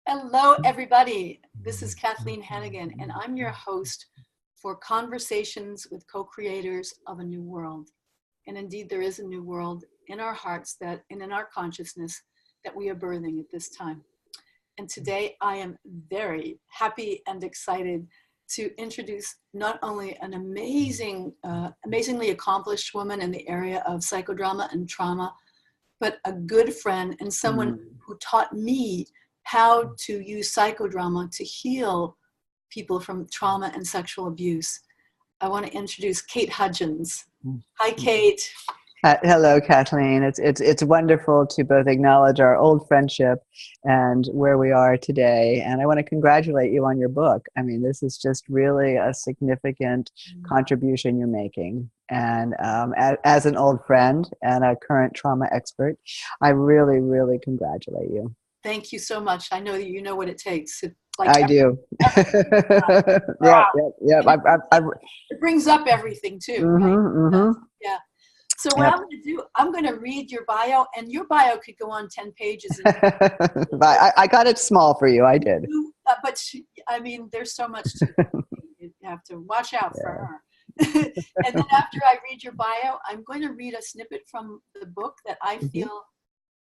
Hello, everybody. This is Kathleen Hanagan, and I'm your host for Conversations with Co-Creators of a New World. And indeed, there is a new world in our hearts and in our consciousness that we are birthing at this time. And today, I am very happy and excited to introduce not only an amazingly accomplished woman in the area of psychodrama and trauma, but a good friend and someone who taught me how to use psychodrama to heal people from trauma and sexual abuse. I want to introduce Kate Hudgins. Hi, Kate. Hello, Kathleen. It's wonderful to both acknowledge our old friendship and where we are today. And I want to congratulate you on your book. I mean, this is just really a significant contribution you're making. And as an old friend and a current trauma expert, I really, really congratulate you. Thank you so much. I know that you know what it takes. I do. Yeah. It brings up everything too. Right? Yeah. So what I'm going to do, I'm going to read your bio, and your bio could go on 10 pages. I got it small for you. I did. But I mean, there's so much to it. You have to watch out for her. And then after I read your bio, I'm going to read a snippet from the book that I feel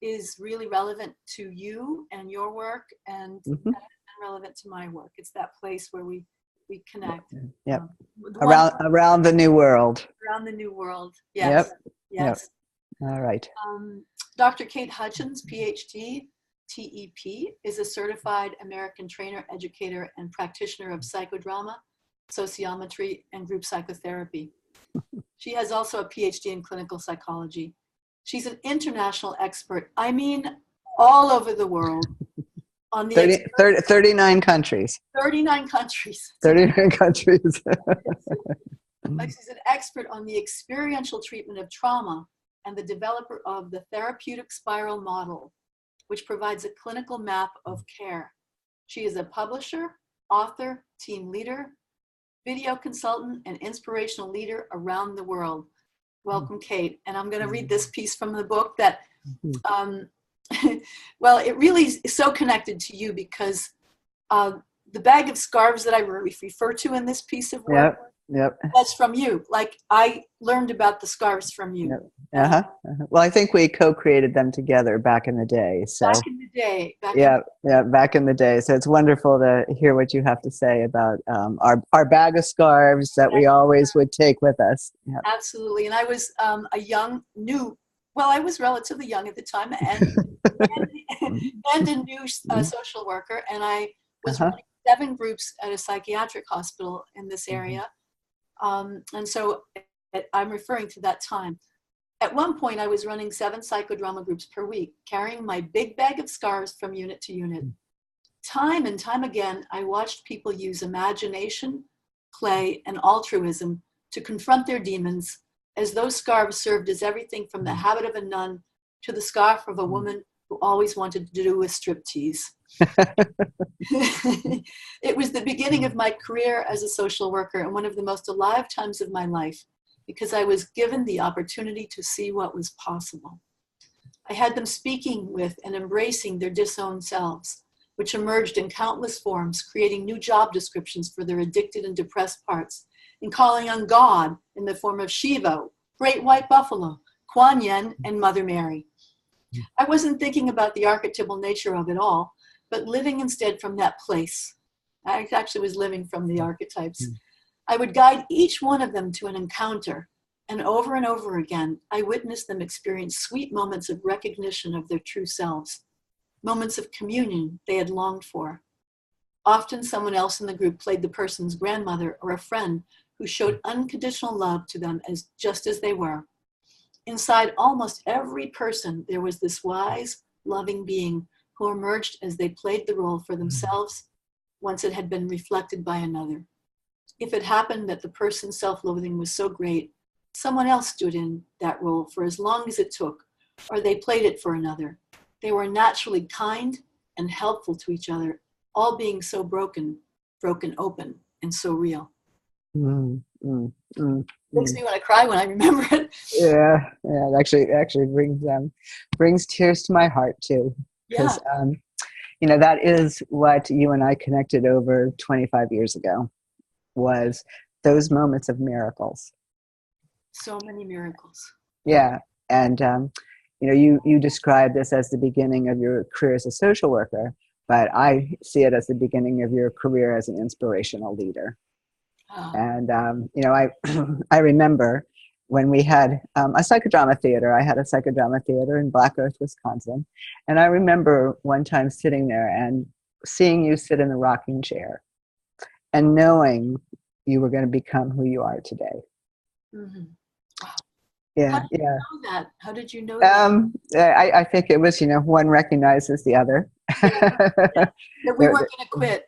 is really relevant to you and your work and relevant to my work. It's that place where we connect. Yep. Around the new world. Around the new world. Yes. Yep. Yes. Yep. All right. Dr. Kate Hudgins, PhD, TEP, is a certified American trainer, educator, and practitioner of psychodrama, sociometry, and group psychotherapy. She has also a PhD in clinical psychology. She's an international expert. I mean, all over the world. On the 39 countries. 39 countries. 39 countries. She's an expert on the experiential treatment of trauma and the developer of the therapeutic spiral model, which provides a clinical map of care. She is a publisher, author, team leader, video consultant, and inspirational leader around the world. Welcome, Kate. And I'm going to read this piece from the book that well, it really is so connected to you because the bag of scarves that I refer to in this piece of work, that's from you. Like, I learned about the scarves from you. Well, I think we co-created them together back in the day. So back in the day. Back in the day. So it's wonderful to hear what you have to say about our bag of scarves that we always would take with us. Yeah. Absolutely. And I was I was relatively young at the time and a new social worker. And I was running 7 groups at a psychiatric hospital in this area. And so I'm referring to that time. At one point, I was running 7 psychodrama groups per week, carrying my big bag of scarves from unit to unit. Time and time again, I watched people use imagination, play, and altruism to confront their demons, as those scarves served as everything from the habit of a nun to the scarf of a woman who always wanted to do a striptease. It was the beginning of my career as a social worker and one of the most alive times of my life because I was given the opportunity to see what was possible. I had them speaking with and embracing their disowned selves, which emerged in countless forms, creating new job descriptions for their addicted and depressed parts, and calling on God in the form of Shiva, Great White Buffalo, Kuan Yin, and Mother Mary. I wasn't thinking about the archetypal nature of it all, but living instead from that place. I actually was living from the archetypes. I would guide each one of them to an encounter, and over again, I witnessed them experience sweet moments of recognition of their true selves, moments of communion they had longed for. Often someone else in the group played the person's grandmother or a friend who showed unconditional love to them just as they were. Inside almost every person, there was this wise, loving being who emerged as they played the role for themselves once it had been reflected by another. If it happened that the person's self-loathing was so great, someone else stood in that role for as long as it took, or they played it for another. They were naturally kind and helpful to each other, all being so broken open, and so real. Makes me want to cry when I remember it. Yeah, it actually brings tears to my heart too. Yeah. That is what you and I connected over 25 years ago, was those moments of miracles. So many miracles. Yeah. And, you describe this as the beginning of your career as a social worker, but I see it as the beginning of your career as an inspirational leader. Oh, And, I, I remember when we had a psychodrama theater. I had a psychodrama theater in Black Earth, Wisconsin. And I remember one time sitting there and seeing you sit in the rocking chair and knowing you were going to become who you are today. mm-hmm. Wow. How Yeah, did yeah. you know that? How did you know that? I think it was, one recognizes the other. Yeah, yeah. That we There- weren't going to quit.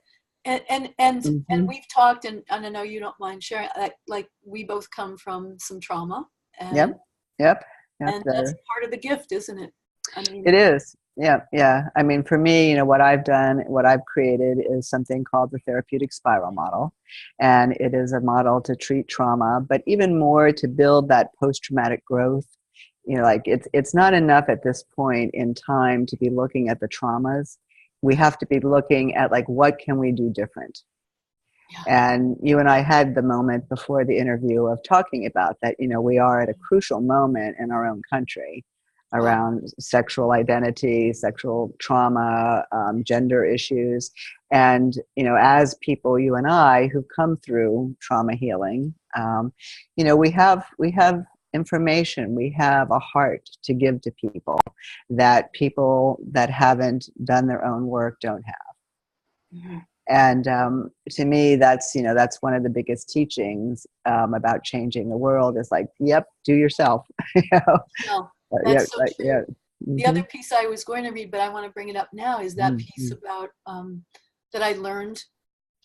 And mhm. we've talked, and I know you don't mind sharing, like we both come from some trauma, and Yep, yep, yep. that's part of the gift, isn't it? I It mean, is. Yeah, yeah. I mean, for me, what I've done, what I've created is something called the therapeutic spiral model. And it is a model to treat trauma, but even more to build that post-traumatic growth. Like it's not enough at this point in time to be looking at the traumas. We have to be looking at, like, what can we do different? yeah, And you and I had the moment before the interview of talking about that. We are at a crucial moment in our own country wow, around sexual identity, sexual trauma, gender issues. And, as people, you and I, who've come through trauma healing, we have information, we have a heart to give to people that haven't done their own work don't have. mm-hmm. And to me, that's one of the biggest teachings about changing the world, is like, yep, do yourself. No, Yeah, that's so like, true. yeah. The Mm-hmm. other piece I was going to read, but I want to bring it up now, is that piece Mm-hmm. about that I learned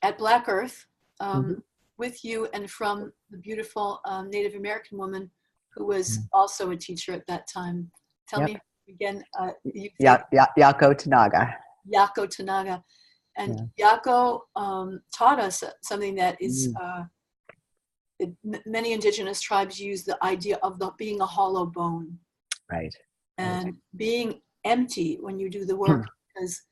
at Black Earth Mm-hmm. with you and from the beautiful Native American woman who was Mm-hmm. also a teacher at that time. Tell Yep. me again, you Yeah, say yeah, Yako Tanaga. Yako Tanaga. And Yeah. Yako taught us something that is, Mm. many indigenous tribes use the idea of being a hollow bone Right. Right. and being empty when you do the work, because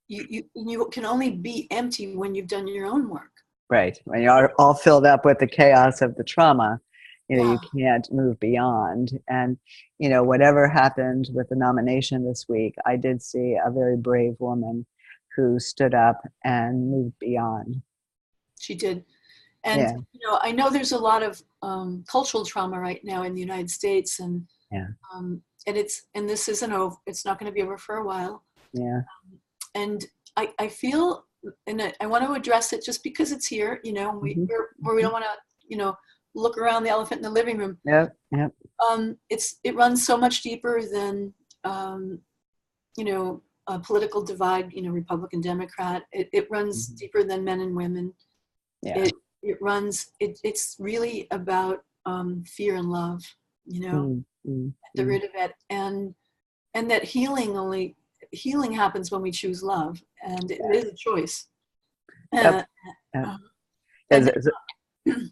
you can only be empty when you've done your own work. Right. When you're all filled up with the chaos of the trauma, Yeah, you can't move beyond. And, whatever happened with the nomination this week, I did see a very brave woman who stood up and moved beyond. she did. And Yeah. I know there's a lot of cultural trauma right now in the United States, and Yeah. and this isn't over. It's not going to be over for a while. Yeah. And I feel, and I want to address it just because it's here. Mm-hmm. We don't want to look around the elephant in the living room. Yep. Yep. It runs so much deeper than a political divide. Republican, Democrat. It runs Mm-hmm. deeper than men and women. Yeah. It's really about fear and love, Mm-hmm. at the root of it, and that healing happens when we choose love, and it is a choice. Yep. Yep. And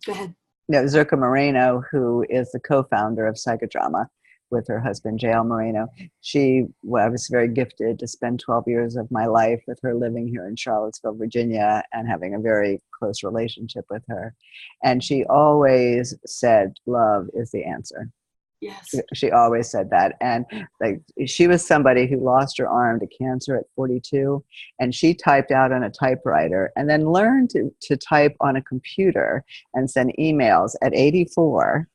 go ahead. Zirka Moreno, who is the co-founder of Psychodrama with her husband, J.L. Moreno, I was very gifted to spend 12 years of my life with her, living here in Charlottesville, Virginia, and having a very close relationship with her. And she always said, love is the answer. Yes. She always said that. And like, she was somebody who lost her arm to cancer at 42, and she typed out on a typewriter and then learned to type on a computer and send emails at 84.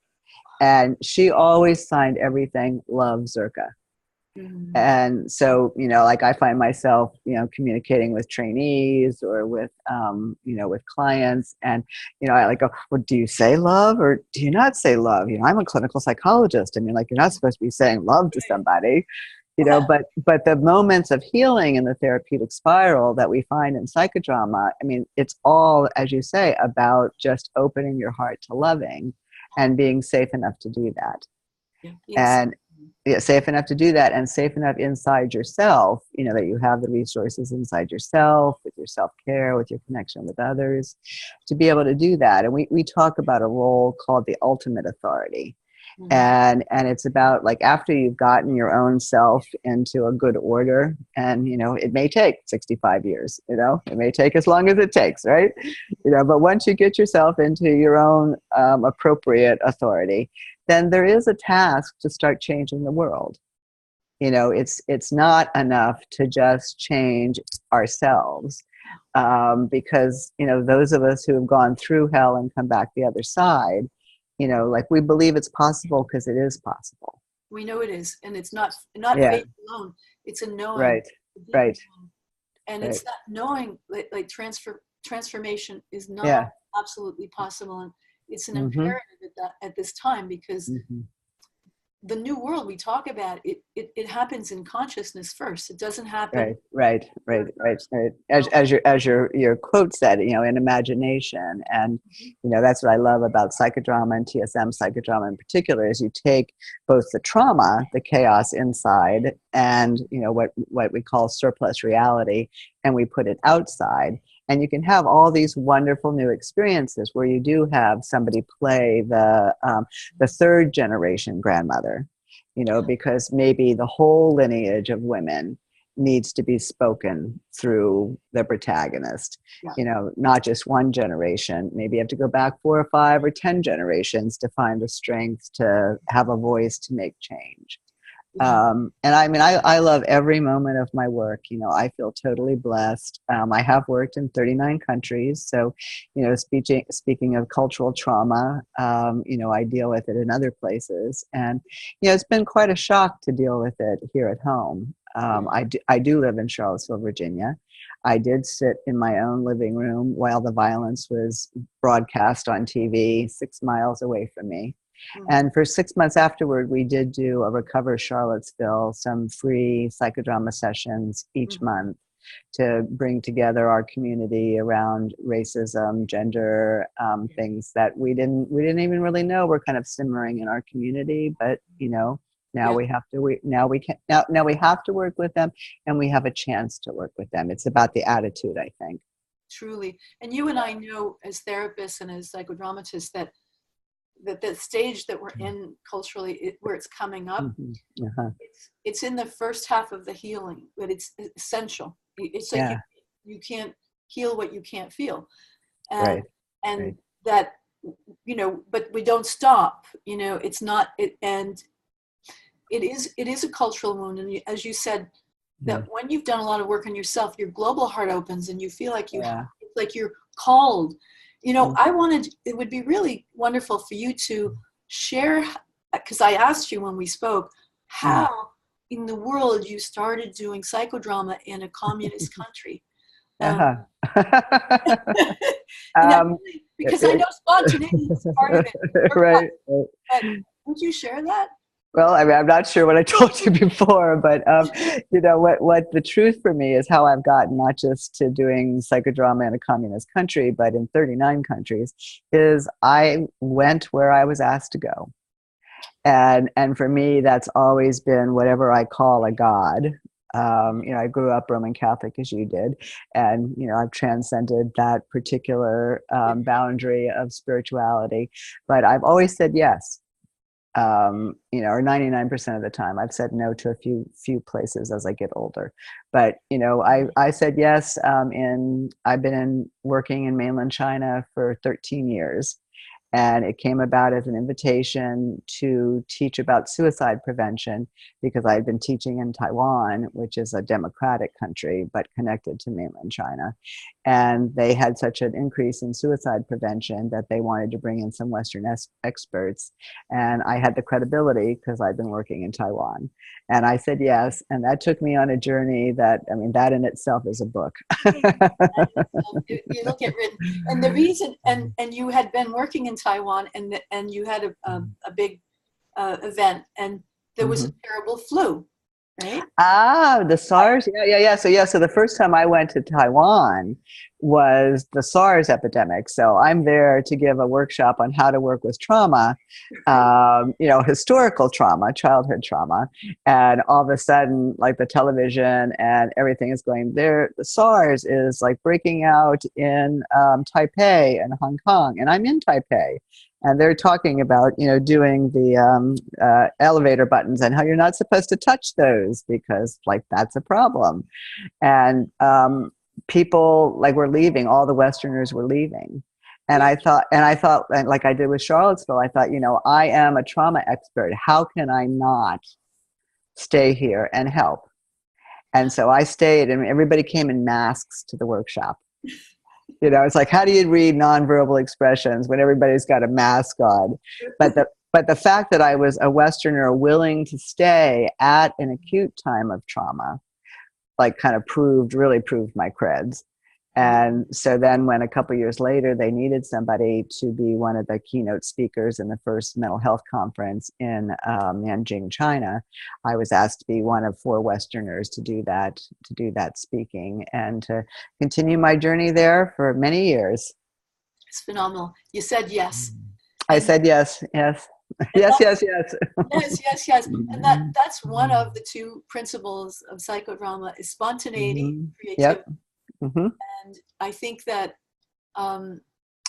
And she always signed everything, love, Zirka. Mm-hmm. And so, like, I find myself, communicating with trainees or with, with clients, and, I like go, well, do you say love or do you not say love? I'm a clinical psychologist. I mean, like, you're not supposed to be saying love to somebody, but the moments of healing in the therapeutic spiral that we find in psychodrama, I mean, it's all, as you say, about just opening your heart to loving and being safe enough to do that. Yeah, and safe enough to do that, and safe enough inside yourself, that you have the resources inside yourself, with your self-care, with your connection with others, to be able to do that. And we talk about a role called the ultimate authority. And it's about, like, after you've gotten your own self into a good order, and it may take 65 years, it may take as long as it takes, right? But once you get yourself into your own appropriate authority, then there is a task to start changing the world. It's not enough to just change ourselves, because those of us who have gone through hell and come back the other side, like, we believe it's possible because it is possible. We know it is, and it's not Yeah. faith alone. It's a knowing. Right. Right. And Right. it's that knowing, like transformation is not Yeah. absolutely possible, and it's an Mm-hmm. imperative at this time, because Mm-hmm. the new world we talk about, it happens in consciousness first. It doesn't happen. Right. As your quote said, in imagination. And that's what I love about psychodrama and TSM psychodrama in particular, is you take both the trauma, the chaos inside, and what we call surplus reality, and we put it outside. And you can have all these wonderful new experiences where you do have somebody play the third generation grandmother, because maybe the whole lineage of women needs to be spoken through the protagonist. Not just one generation. Maybe you have to go back 4 or 5 or 10 generations to find the strength to have a voice to make change. And I mean, I love every moment of my work. I feel totally blessed. I have worked in 39 countries. So, speaking of cultural trauma, I deal with it in other places. And, it's been quite a shock to deal with it here at home. I do live in Charlottesville, Virginia. I did sit in my own living room while the violence was broadcast on TV 6 miles away from me. And for 6 months afterward, we did do a Recover Charlottesville, some free psychodrama sessions each month to bring together our community around racism, gender, things that we didn't even really know were kind of simmering in our community. But now we have to work with them, and we have a chance to work with them. It's about the attitude, I think. Truly. And you and I know, as therapists and as psychodramatists, that the stage that we're in culturally, where it's coming up, it's in the first half of the healing, but it's essential. It's like you can't heal what you can't feel, and that but we don't stop. It's not it, and it is a cultural wound. And as you said, that when you've done a lot of work on yourself, your global heart opens, and you feel like like you're called. It would be really wonderful for you to share, because I asked you when we spoke, how in the world you started doing psychodrama in a communist country. Because I know spontaneity is part of it. Right. But would you share that? Well, I mean, I'm not sure what I told you before, but what the truth for me is how I've gotten not just to doing psychodrama in a communist country, but in 39 countries, is I went where I was asked to go. And for me, that's always been whatever I call a God. I grew up Roman Catholic, as you did, and I've transcended that particular boundary of spirituality. But I've always said yes. Or 99% of the time. I've said no to a few places as I get older, but I said yes. I've been working in mainland China for 13 years, and it came about as an invitation to teach about suicide prevention, because I'd been teaching in Taiwan, which is a democratic country but connected to mainland China. And they had such an increase in suicide prevention that they wanted to bring in some Western experts. And I had the credibility because I'd been working in Taiwan. And I said yes. And that took me on a journey that in itself is a book. You look at written. And the reason, and you had been working in Taiwan, and you had a big event, and there was a terrible flu. Right? The SARS. Yeah. So the first time I went to Taiwan, was the SARS epidemic. So I'm there to give a workshop on how to work with trauma, historical trauma, childhood trauma. And all of a sudden, like the television and everything is going there. The SARS is like breaking out in Taipei and Hong Kong. And I'm in Taipei. And they're talking about, doing the elevator buttons and how you're not supposed to touch those because, like, that's a problem. And people, like, were leaving. All the Westerners were leaving. And I thought, like I did with Charlottesville, I thought, I am a trauma expert. How can I not stay here and help? And so I stayed, and everybody came in masks to the workshop. It's like, how do you read nonverbal expressions when everybody's got a mask on? But the fact that I was a Westerner willing to stay at an acute time of trauma, like, kind of really proved my creds. And so then when a couple years later they needed somebody to be one of the keynote speakers in the first mental health conference in Nanjing, China, I was asked to be one of 4 Westerners to do that speaking and to continue my journey there for many years. It's phenomenal. You said yes. I said yes. Yes. Yes. Yes. And that's one of the 2 principles of psychodrama is spontaneity, and creativity. Yep. Mm-hmm. And I think that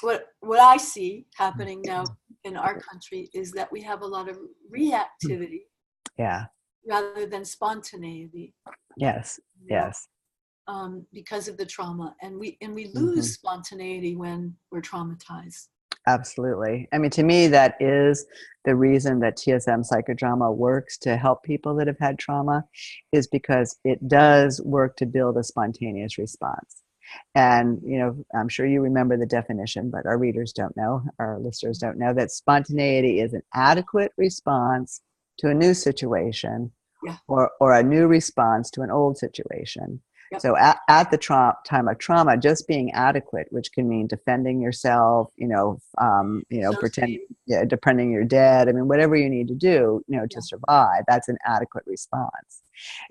what I see happening now in our country is that we have a lot of reactivity, rather than spontaneity. Yes. Because of the trauma, and we lose spontaneity when we're traumatized. Absolutely. I mean, to me, that is the reason that TSM psychodrama works to help people that have had trauma, is because it does work to build a spontaneous response. And, I'm sure you remember the definition, but our readers don't know, our listeners don't know, that spontaneity is an adequate response to a new situation, or a new response to an old situation. Yep. So at the time of trauma, just being adequate, which can mean defending yourself, pretending you're dead. I mean, whatever you need to do, to survive, that's an adequate response.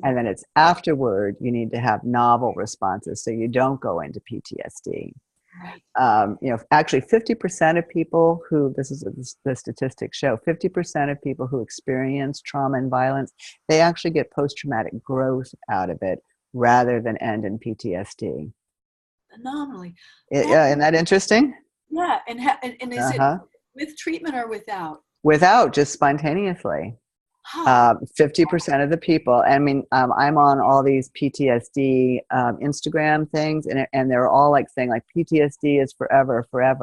And then it's afterward, you need to have novel responses so you don't go into PTSD. Right. Actually 50% of people who, the statistics show, 50% of people who experience trauma and violence, they actually get post-traumatic growth out of it, rather than end in PTSD. Anomaly. Isn't that interesting? Yeah, and is it with treatment or without? Without, just spontaneously. 50% of the people. I mean, I'm on all these PTSD Instagram things, and they're all like saying like PTSD is forever. Yeah.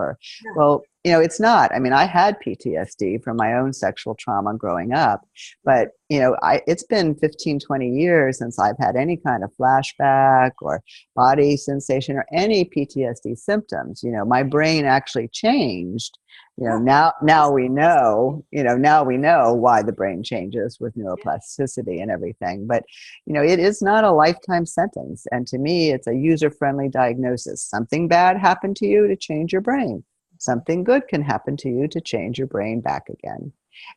Well, it's not. I mean, I had PTSD from my own sexual trauma growing up, but it's been 15, 20 years since I've had any kind of flashback or body sensation or any PTSD symptoms. My brain actually changed. Now we know why the brain changes with neuroplasticity and everything. But, it is not a lifetime sentence. And to me, it's a user-friendly diagnosis. Something bad happened to you to change your brain. Something good can happen to you to change your brain back again.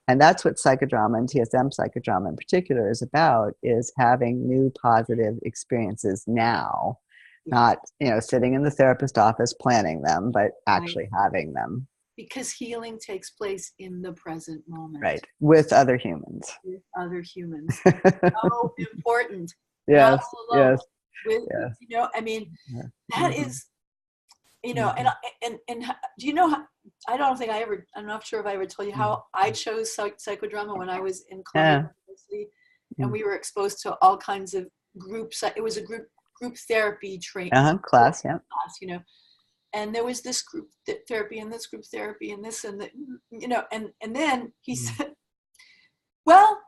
And that's what psychodrama and TSM psychodrama in particular is about, is having new positive experiences now, not, sitting in the therapist office planning them, but actually having them. Because healing takes place in the present moment. Right. With other humans. So important. Yes. Yes. I mean, that is, and do you know how, I'm not sure if I ever told you how I chose psychodrama when I was in Columbia University, and we were exposed to all kinds of groups. It was a group therapy training class. And there was this group therapy and this group therapy and this and that, and then he said, well,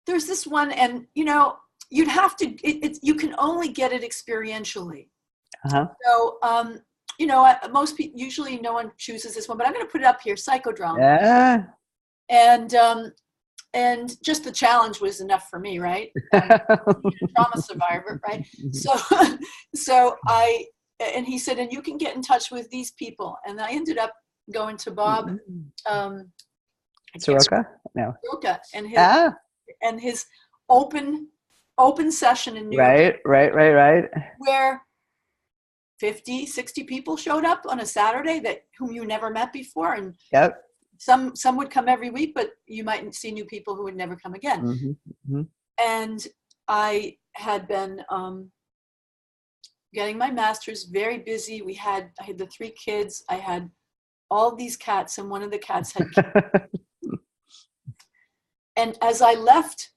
there's this one, and you'd have to, you can only get it experientially. So, most people, usually no one chooses this one, but I'm going to put it up here, psychodrama. And just the challenge was enough for me, right? Trauma survivor, right? So and he said, and you can get in touch with these people. And I ended up going to Bob Soroka? No. Soroka and his open session in New York. Right. Where 50, 60 people showed up on a Saturday whom you never met before. And Yep. some would come every week, but you might see new people who would never come again. Mm-hmm. And I had been getting my master's, very busy. I had the 3 kids. I had all these cats, and one of the cats had kids. And as I left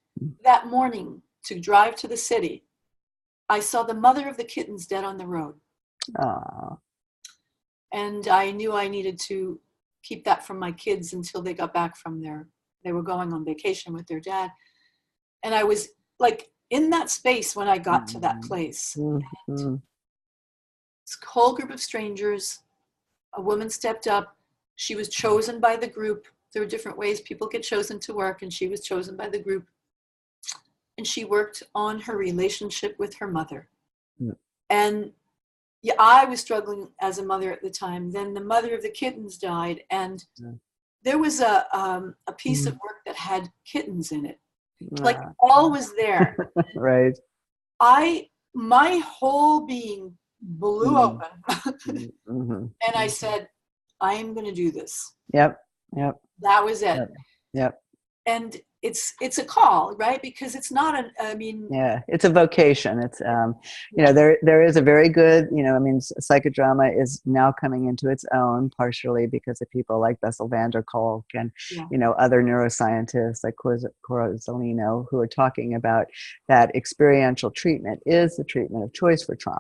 that morning to drive to the city, I saw the mother of the kittens dead on the road. Aww. And I knew I needed to keep that from my kids until they got back they were going on vacation with their dad. And I was like in that space when I got to that place. Mm-hmm. This whole group of strangers, a woman stepped up. She was chosen by the group. There are different ways people get chosen to work, and she was chosen by the group. And she worked on her relationship with her mother. Mm. And yeah, I was struggling as a mother at the time. Then the mother of the kittens died, and there was a piece of work that had kittens in it. Like all was there. Right. My whole being blew open. Mm-hmm. And I said, I am going to do this. Yep. That was it. Yep. And it's a call, right? Because it's not yeah, it's a vocation. It's there is a very good, psychodrama is now coming into its own, partially because of people like Bessel van der Kolk and other neuroscientists like Corazzolino, who are talking about that experiential treatment is the treatment of choice for trauma.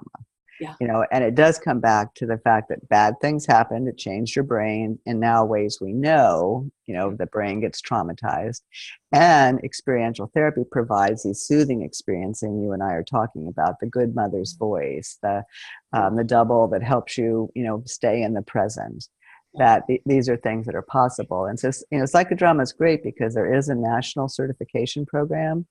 Yeah. And it does come back to the fact that bad things happened. It changed your brain in now ways we know, the brain gets traumatized. And experiential therapy provides these soothing experiences. You and I are talking about the good mother's voice, the double that helps you, stay in the present. That these are things that are possible. And so, psychodrama is great because there is a national certification program,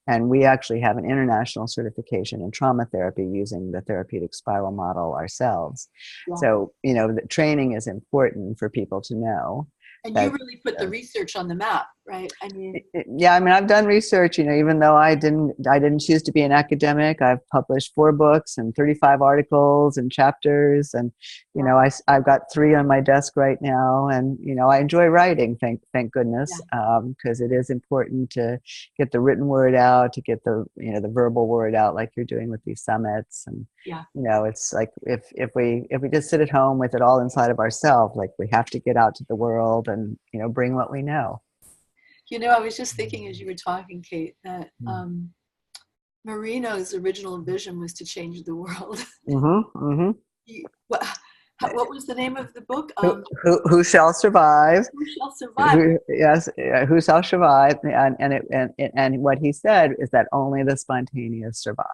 and we actually have an international certification in trauma therapy using the therapeutic spiral model ourselves. Yeah. So, the training is important for people to know. And you really put the research on the map, right? I've done research, even though I didn't choose to be an academic. I've published 4 books and 35 articles and chapters. And, I've got 3 on my desk right now. And, I enjoy writing, thank goodness, because it is important to get the written word out, to get the verbal word out like you're doing with these summits. And, it's like if we just sit at home with it all inside of ourselves, like we have to get out to the world and, bring what we know. I was just thinking as you were talking, Kate, that Marino's original vision was to change the world. Mm-hmm. What was the name of the book? Who shall survive? Who shall survive? Who shall survive? And what he said is that only the spontaneous survive.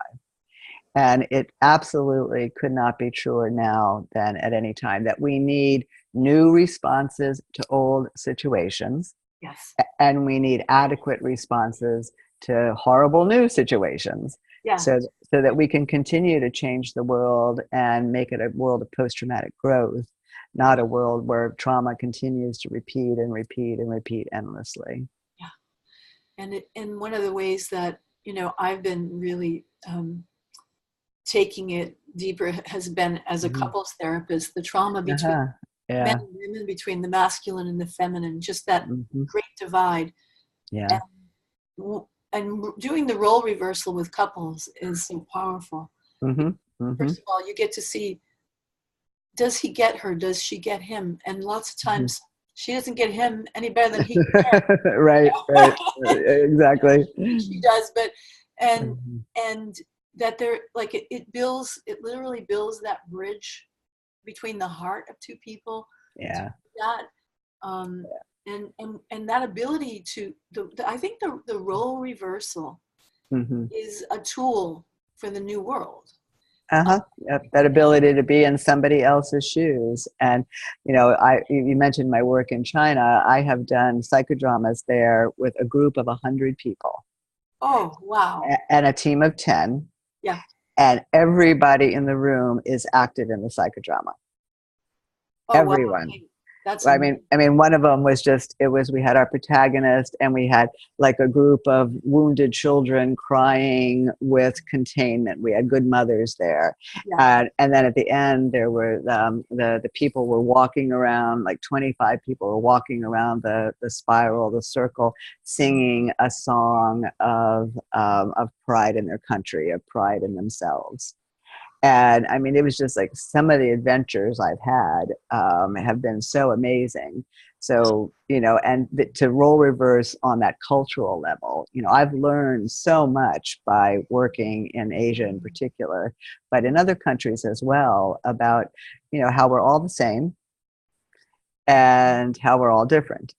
And it absolutely could not be truer now than at any time, that we need new responses to old situations. Yes. And we need adequate responses to horrible new situations. Yeah. So that we can continue to change the world and make it a world of post-traumatic growth, not a world where trauma continues to repeat and repeat and repeat endlessly. Yeah. And one of the ways that, I've been really taking it deeper has been as a couples therapist, the trauma between men and women, between the masculine and the feminine, just that great divide. Yeah. And doing the role reversal with couples is so powerful. First of all, you get to see, does he get her? Does she get him? And lots of times she doesn't get him any better than he gets her. Right. Exactly. She does, but and that there, like it literally builds that bridge between the heart of 2 people. Yeah. And that ability I think the role reversal is a tool for the new world. That ability to be in somebody else's shoes. And, you mentioned my work in China. I have done psychodramas there with a group of 100 people. Oh, wow. And a team of 10. Yeah. And everybody in the room is active in the psychodrama. Oh, Everyone. wow. That's I amazing. mean, one of them was just, we had our protagonist and we had like a group of wounded children crying with containment. We had good mothers there. Yeah. And then at the end, there were the people were walking around, like 25 people were walking around the spiral, the circle, singing a song of pride in their country, of pride in themselves. And I mean, it was just like some of the adventures I've had have been so amazing. So, and to role reverse on that cultural level, I've learned so much by working in Asia in particular, but in other countries as well, about, how we're all the same and how we're all different.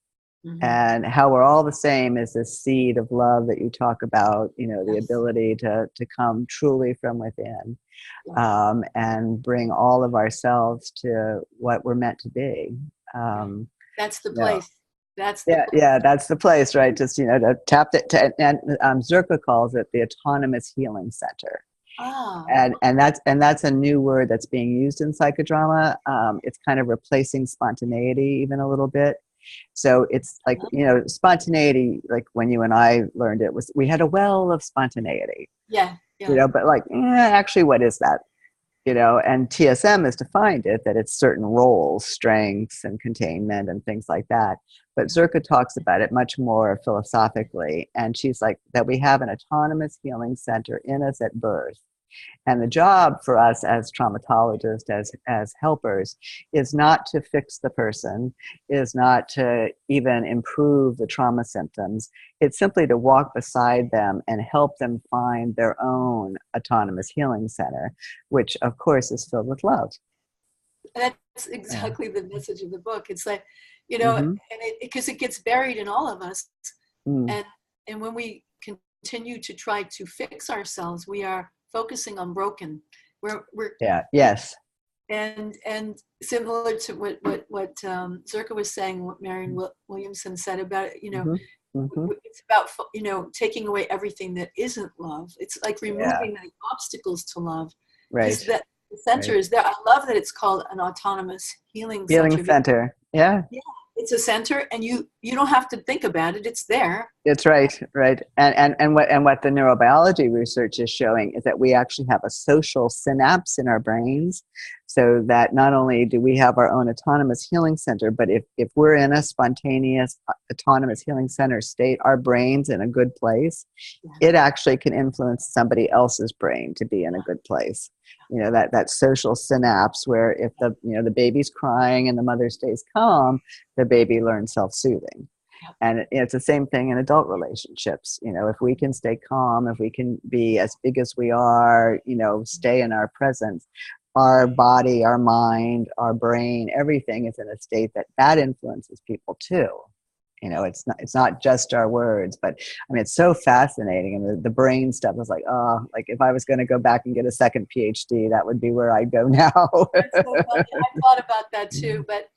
Mm-hmm. And how we're all the same is this seed of love that you talk about, the Yes. ability to come truly from within. Yeah. And bring all of ourselves to what we're meant to be. That's the place. That's the Yeah, place. yeah, that's the place, right? Just to tap it. And Zerka calls it the autonomous healing center. Ah. And that's a new word that's being used in psychodrama. It's kind of replacing spontaneity even a little bit. So it's like, spontaneity, like when you and I learned it, we had a well of spontaneity. Yeah. Yeah. But like, actually, what is that? And TSM has defined it, that it's certain roles, strengths and containment and things like that. But Zerka talks about it much more philosophically. And she's like, that we have an autonomous healing center in us at birth. And the job for us as traumatologists, as helpers, is not to fix the person, is not to even improve the trauma symptoms. It's simply to walk beside them and help them find their own autonomous healing center, which of course is filled with love. That's exactly the message of the book. It's like, Mm-hmm. and because it gets buried in all of us. Mm. And when we continue to try to fix ourselves, we are focusing on broken. We're yes. And similar to what Zerka was saying, what Marion Williamson said about it, it's about taking away everything that isn't love. It's like removing the obstacles to love. Right. That the center is there. I love that it's called an autonomous healing center. Yeah. Yeah. It's a center, and you don't have to think about it. It's there. It's right. And what the neurobiology research is showing is that we actually have a social synapse in our brains, so that not only do we have our own autonomous healing center, but if we're in a spontaneous autonomous healing center state, our brain's in a good place, it actually can influence somebody else's brain to be in a good place. That social synapse, where if the baby's crying and the mother stays calm, the baby learns self-soothing. And it's the same thing in adult relationships. If we can stay calm, if we can be as big as we are, stay in our presence, our body, our mind, our brain, everything is in a state that influences people too. It's not just our words, but I mean, it's so fascinating. And the brain stuff is like, like if I was going to go back and get a second PhD, that would be where I'd go now. That's so funny. I thought about that too, but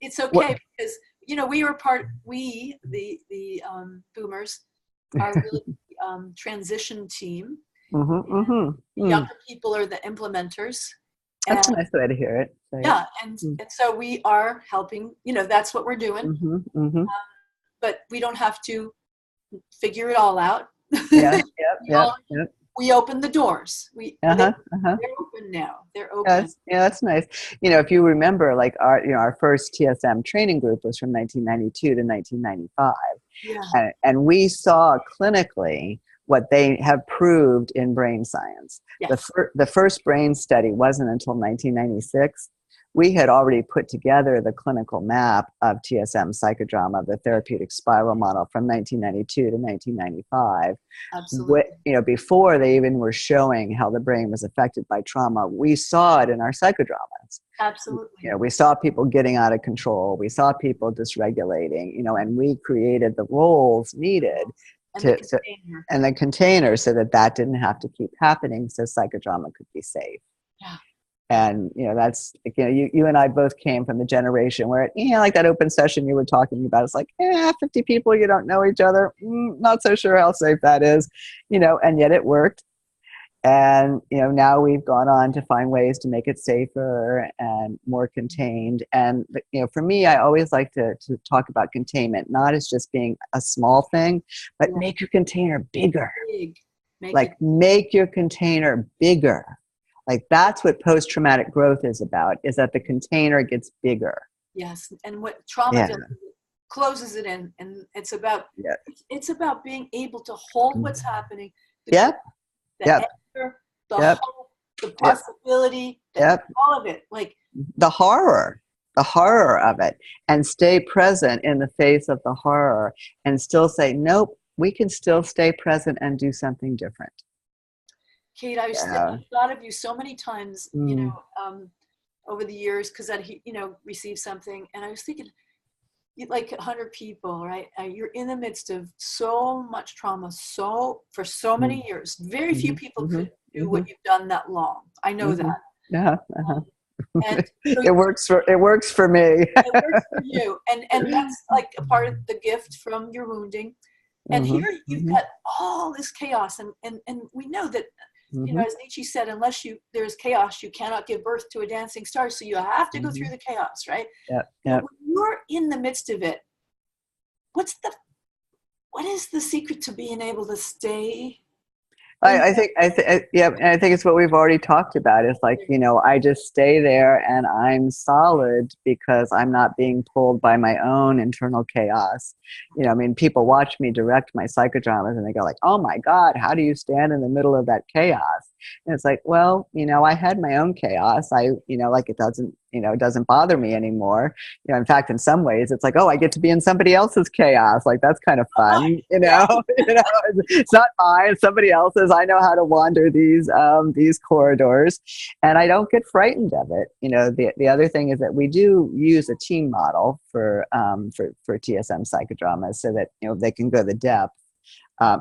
it's okay because we the boomers are really transition team. Younger people are the implementers. That's a nice way to hear it. Yeah, and so we are helping. That's what we're doing. But we don't have to figure it all out. We open the doors. They're open now. They're open. That's nice. If you remember, like our first TSM training group was from 1992 to 1995, and we saw clinically what they have proved in brain science. Yes. The first brain study wasn't until 1996. We had already put together the clinical map of TSM psychodrama, the therapeutic spiral model, from 1992 to 1995. Absolutely. Before they even were showing how the brain was affected by trauma, we saw it in our psychodramas. Absolutely. We saw people getting out of control. We saw people dysregulating, and we created the roles needed and the container so that didn't have to keep happening, so psychodrama could be safe. Yeah. And that's you and I both came from the generation where like that open session you were talking about, it's like 50 people, you don't know each other, not so sure how safe that is, and yet it worked. And now we've gone on to find ways to make it safer and more contained. And for me, I always like to talk about containment, not as just being a small thing, but Yeah. make your container bigger. Big. Make your container bigger. Like that's what post-traumatic growth is about, is that the container gets bigger. Yes. And what trauma Yeah. does, it closes it in, and it's about Yeah. it's about being able to hold what's happening. Yep. The Yep. anger, the Yep. hope, the Yep. possibility, Yep. all of it. Like the horror of it, and stay present in the face of the horror and still say, nope, we can still stay present and do something different. Kate, I've thought of you so many times, over the years, because I, received something, and I was thinking, like 100 people, right? You're in the midst of so much trauma, for so many years. Very few people could do what you've done that long. I know that. Yeah. And so it works for me. It works for you, and that's like a part of the gift from your wounding. And here you've got all this chaos, and we know that, as Nietzsche said, unless there's chaos, you cannot give birth to a dancing star. So you have to go through the chaos, right? Yeah. When you're in the midst of it, what is the secret to being able to stay? I think it's what we've already talked about. It's like, I just stay there and I'm solid because I'm not being pulled by my own internal chaos. People watch me direct my psychodramas and they go like, oh my God, how do you stand in the middle of that chaos? And it's like, well, I had my own chaos. It doesn't bother me anymore. In fact, in some ways it's like, oh, I get to be in somebody else's chaos. Like that's kind of fun, It's not mine, it's somebody else's. I know how to wander these corridors, and I don't get frightened of it. The other thing is that we do use a team model for TSM psychodramas so that they can go the depth.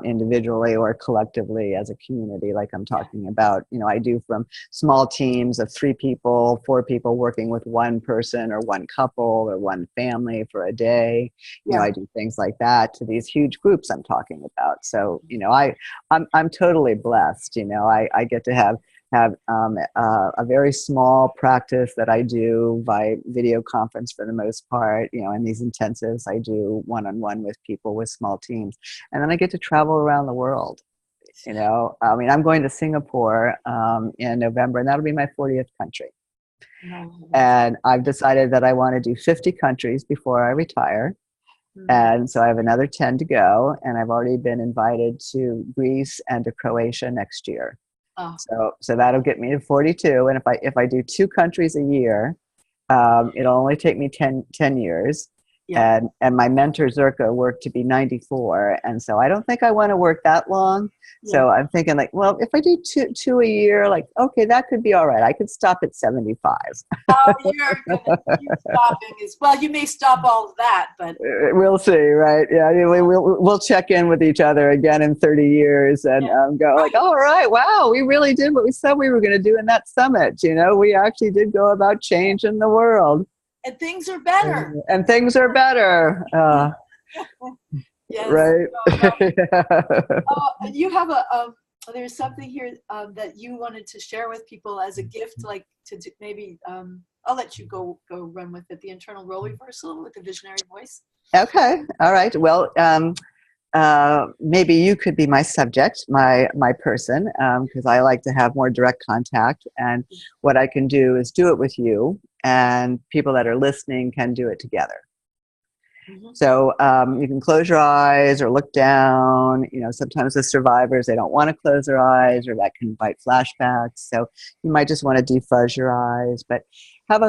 Individually or collectively as a community, like I'm talking about. I do from small teams of 3 people, 4 people working with one person or one couple or one family for a day. I do things like that to these huge groups I'm talking about. So, I'm totally blessed. I get to have a very small practice that I do by video conference for the most part. In these intensives, I do one-on-one with people with small teams. And then I get to travel around the world. I'm going to Singapore in November, and that'll be my 40th country. And I've decided that I want to do 50 countries before I retire. And so I have another 10 to go, and I've already been invited to Greece and to Croatia next year. Oh. So that'll get me to 42. And if I do 2 countries a year, it'll only take me 10 years. Yeah. And my mentor Zerka worked to be 94, and so I don't think I want to work that long. Yeah. So I'm thinking like, well, if I do two a year, like, okay, that could be all right. I could stop at 75. Oh, you're stopping as well. You may stop all of that, but we'll see, right? Yeah, we'll check in with each other again in 30 years and go like, all right, wow, we really did what we said we were going to do in that summit. We actually did go about changing the world. And things are better. And things are better. Yes. Right. You have there's something here that you wanted to share with people as a gift, like to maybe, I'll let you go run with it. The internal role reversal with the visionary voice. Okay. All right. Well, maybe you could be my subject, my person, because I like to have more direct contact. And what I can do is do it with you, and people that are listening can do it together. So you can close your eyes or look down. Sometimes the survivors, they don't want to close their eyes, or that can invite flashbacks. So you might just want to defuzz your eyes, but have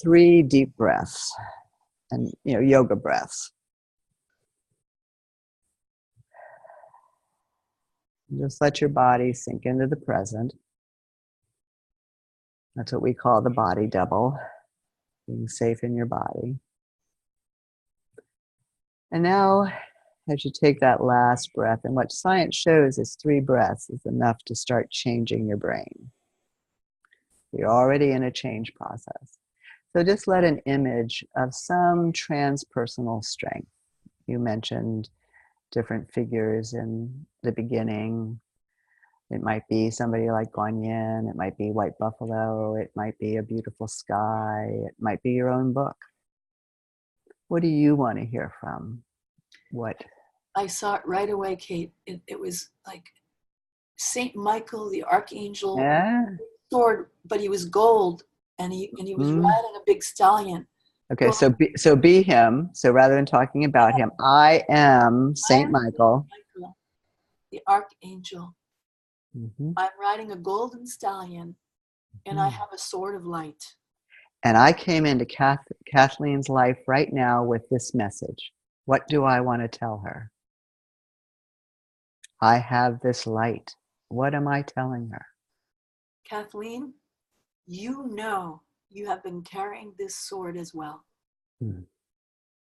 3 deep breaths, and yoga breaths. Just let your body sink into the present. That's what we call the body double, being safe in your body. And now, as you take that last breath, and what science shows is 3 breaths is enough to start changing your brain. You're already in a change process. So just let an image of some transpersonal strength. You mentioned different figures in the beginning. It might be somebody like Guan Yin. It might be White Buffalo. It might be a beautiful sky. It might be your own book. What do you want to hear from? What? I saw it right away, Kate. It was like Saint Michael, the archangel, Yeah. sword, but he was gold, and he was riding a big stallion. Okay, so be him. So rather than talking about him, I am Saint Michael. The archangel. Mm-hmm. I'm riding a golden stallion, and I have a sword of light. And I came into Kathleen's life right now with this message. What do I want to tell her? I have this light. What am I telling her? Kathleen, you know you have been carrying this sword as well.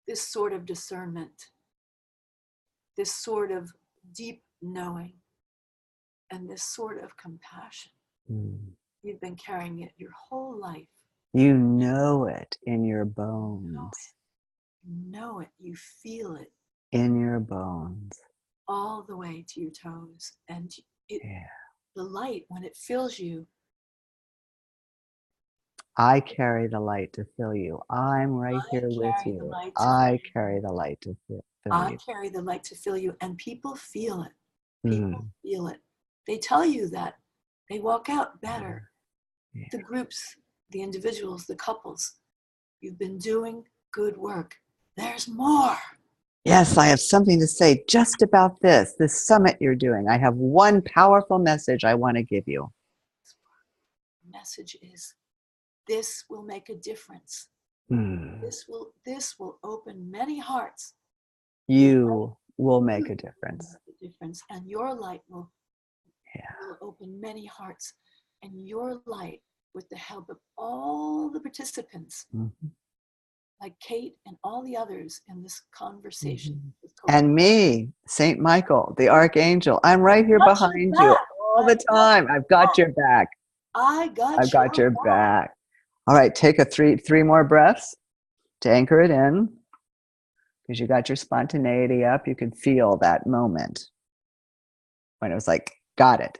This sword of discernment, this sword of deep knowing, and this sword of compassion. You've been carrying it your whole life. You know it in your bones. You know it. You feel it. In your bones. All the way to your toes. And the light, when it fills you. I carry the light to fill you. I'm right here with you. I carry the light to fill you. I carry the light to fill you. And people feel it. People feel it. They tell you that. They walk out better. The groups, the individuals, the couples. You've been doing good work. There's more. Yes, I have something to say just about this summit you're doing. I have one powerful message I want to give you. The message is, this will make a difference. This will open many hearts. You will make a difference. And your light will open many hearts. And your light, with the help of all the participants, like Kate and all the others in this conversation. And me, Saint Michael, the Archangel. I'm right here behind you all the time. I've got your back. I've got your back. All right, take three more breaths to anchor it in, because you got your spontaneity up. You could feel that moment when it was like, got it.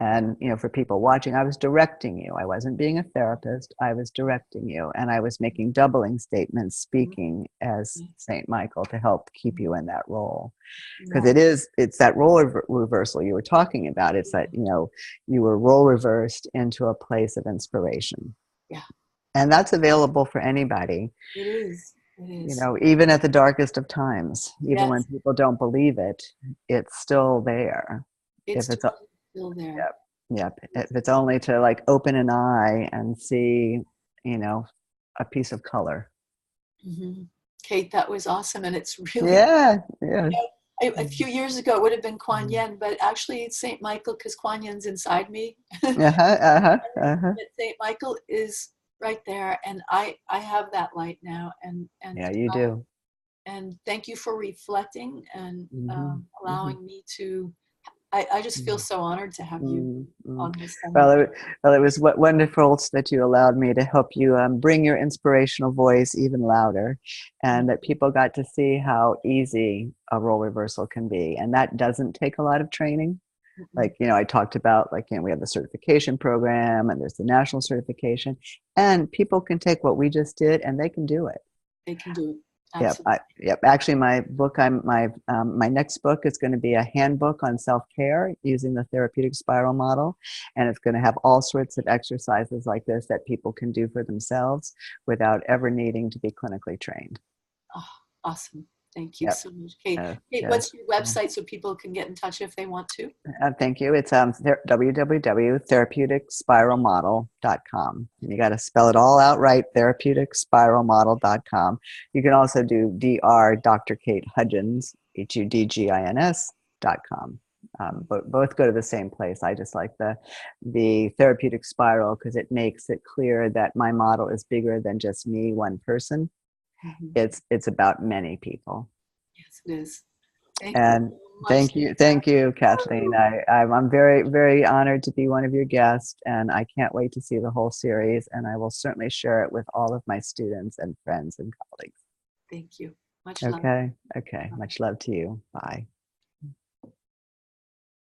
And, for people watching, I was directing you. I wasn't being a therapist. I was directing you. And I was making doubling statements, speaking as Saint Michael to help keep you in that role. Because it's that role reversal you were talking about. It's that, you were role reversed into a place of inspiration. Yeah. And that's available for anybody. It is. It is. Even at the darkest of times, even when people don't believe it, it's still there. It's still there. Yep. If it's only to open an eye and see, a piece of color. Kate, that was awesome. And it's really, yeah. A few years ago, it would have been Kuan Yin, but actually it's Saint Michael, because Kuan Yin's inside me. Saint Michael is right there. And I have that light now. And yeah, you do. And thank you for reflecting and allowing me to. I just feel so honored to have you on this. Well, it was wonderful that you allowed me to help you bring your inspirational voice even louder, and that people got to see how easy a role reversal can be. And that doesn't take a lot of training. I talked about, we have the certification program, and there's the national certification, and people can take what we just did and they can do it. They can do it. Yep. Actually, my book, my next book is going to be a handbook on self-care using the therapeutic spiral model, and it's going to have all sorts of exercises like this that people can do for themselves without ever needing to be clinically trained. Oh, awesome! Thank you so much, Kate. Kate, what's your website so people can get in touch if they want to? Thank you. It's www.therapeuticspiralmodel.com. And you got to spell it all out right, therapeuticspiralmodel.com. You can also do Dr. Kate Hudgins, HUDGINS.com. But both go to the same place. I just like the therapeutic spiral because it makes it clear that my model is bigger than just me, one person. It's about many people. Yes, it is. Thank you, Kathleen. I'm very, very honored to be one of your guests, and I can't wait to see the whole series, and I will certainly share it with all of my students and friends and colleagues. Thank you. Much love. Okay. Much love to you. Bye.